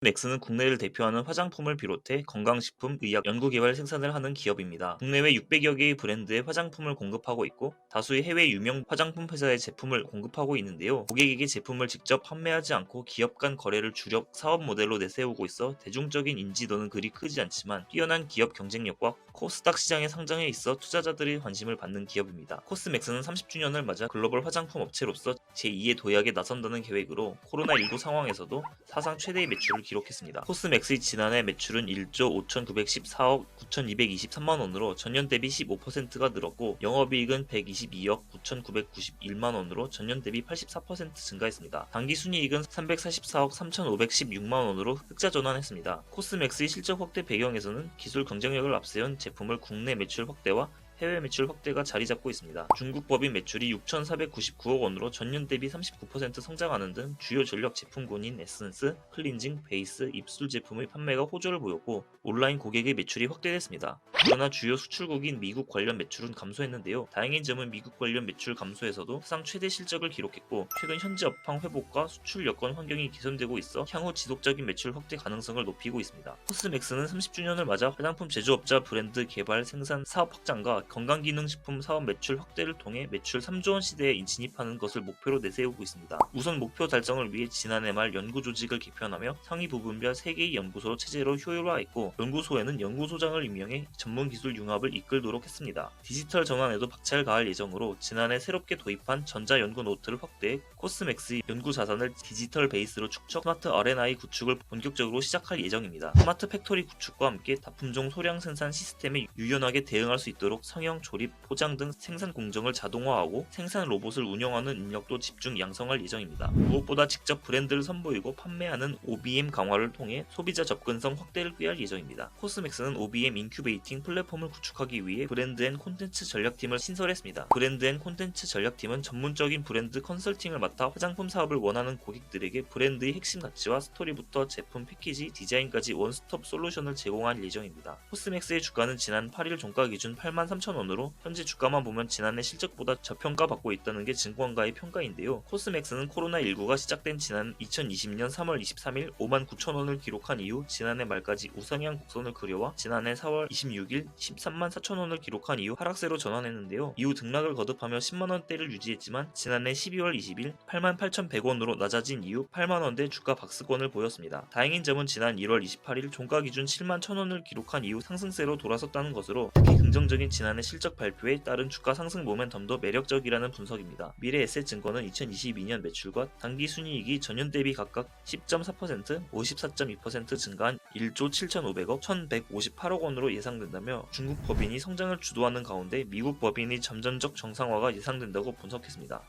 맥스는 국내를 대표하는 화장품을 비롯해 건강식품, 의약, 연구개발 생산을 하는 기업입니다. 국내외 600여 개의 브랜드의 화장품을 공급하고 있고 다수의 해외 유명 화장품 회사의 제품을 공급하고 있는데요. 고객에게 제품을 직접 판매하지 않고 기업 간 거래를 주력 사업 모델로 내세우고 있어 대중적인 인지도는 그리 크지 않지만 뛰어난 기업 경쟁력과 코스닥 시장에 상장해 있어 투자자들의 관심을 받는 기업입니다. 코스맥스는 30주년을 맞아 글로벌 화장품 업체로서 제2의 도약에 나선다는 계획으로 코로나19 상황에서도 사상 최대의 매출을 기록했습니다. 코스맥스의 지난해 매출은 1조 5,914억 9,223만 원으로 전년 대비 15%가 늘었고 영업이익은 122억 9,991만 원으로 전년 대비 84% 증가했습니다. 당기순이익은 344억 3,516만 원으로 흑자 전환했습니다. 코스맥스의 실적 확대 배경에서는 기술 경쟁력을 앞세운 제품을 국내 매출 확대와 해외 매출 확대가 자리 잡고 있습니다. 중국 법인 매출이 6,499억 원으로 전년 대비 39% 성장하는 등 주요 전력 제품군인 에센스, 클렌징, 베이스, 입술 제품의 판매가 호조를 보였고 온라인 고객의 매출이 확대됐습니다. 그러나 주요 수출국인 미국 관련 매출은 감소했는데요. 다행인 점은 미국 관련 매출 감소에서도 사상 최대 실적을 기록했고 최근 현지 업황 회복과 수출 여건 환경이 개선되고 있어 향후 지속적인 매출 확대 가능성을 높이고 있습니다. 코스맥스는 30주년을 맞아 화장품 제조업자 브랜드 개발 생산 사업 확장과 건강기능식품 사업 매출 확대를 통해 매출 3조 원 시대에 진입하는 것을 목표로 내세우고 있습니다. 우선 목표 달성을 위해 지난해 말 연구 조직을 개편하며 상위 부분별 3개의 연구소 체제로 효율화했고 연구소에는 연구소장을 임명해 전문 기술 융합을 이끌도록 했습니다. 디지털 전환에도 박차를 가할 예정으로 지난해 새롭게 도입한 전자연구 노트를 확대해 코스맥스의 연구 자산을 디지털 베이스로 축적 스마트 R&I 구축을 본격적으로 시작할 예정입니다. 스마트 팩토리 구축과 함께 다품종 소량 생산 시스템에 유연하게 대응할 수 있도록 성형, 조립, 포장 등 생산 공정을 자동화하고 생산 로봇을 운영하는 인력도 집중 양성할 예정입니다. 무엇보다 직접 브랜드를 선보이고 판매하는 OBM 강화를 통해 소비자 접근성 확대를 꾀할 예정입니다. 코스맥스는 OBM 인큐베이팅 플랫폼을 구축하기 위해 브랜드 앤 콘텐츠 전략팀을 신설했습니다. 브랜드 앤 콘텐츠 전략팀은 전문적인 브랜드 컨설팅을 맡아 화장품 사업을 원하는 고객들에게 브랜드의 핵심 가치와 스토리부터 제품 패키지, 디자인까지 원스톱 솔루션을 제공할 예정입니다. 코스맥스의 주가는 지난 8일 종가 기준 83,000원으로 현재 주가만 보면 지난해 실적보다 저평가받고 있다는 게 증권가의 평가인데요. 코스맥스는 코로나19가 시작된 지난 2020년 3월 23일 59,000원을 기록한 이후 지난해 말까지 우상향 곡선을 그려와 지난해 4월 26일 134,000원을 기록한 이후 하락세로 전환했는데요. 이후 등락을 거듭하며 10만원대를 유지했지만 지난해 12월 20일 88,100원으로 낮아진 이후 8만원대 주가 박스권을 보였습니다. 다행인 점은 지난 1월 28일 종가 기준 71,000원을 기록한 이후 상승세로 돌아섰다는 것으로 특히 긍정적인 지난해 실적 발표에 따른 주가 상승 모멘텀도 매력적이라는 분석입니다. 미래에셋증권은 2022년 매출과 당기순이익이 전년 대비 각각 10.4%, 54.2% 증가한 1조 7,500억, 1,158억 원으로 예상된다며 중국 법인이 성장을 주도하는 가운데 미국 법인의 점진적 정상화가 예상된다고 분석했습니다.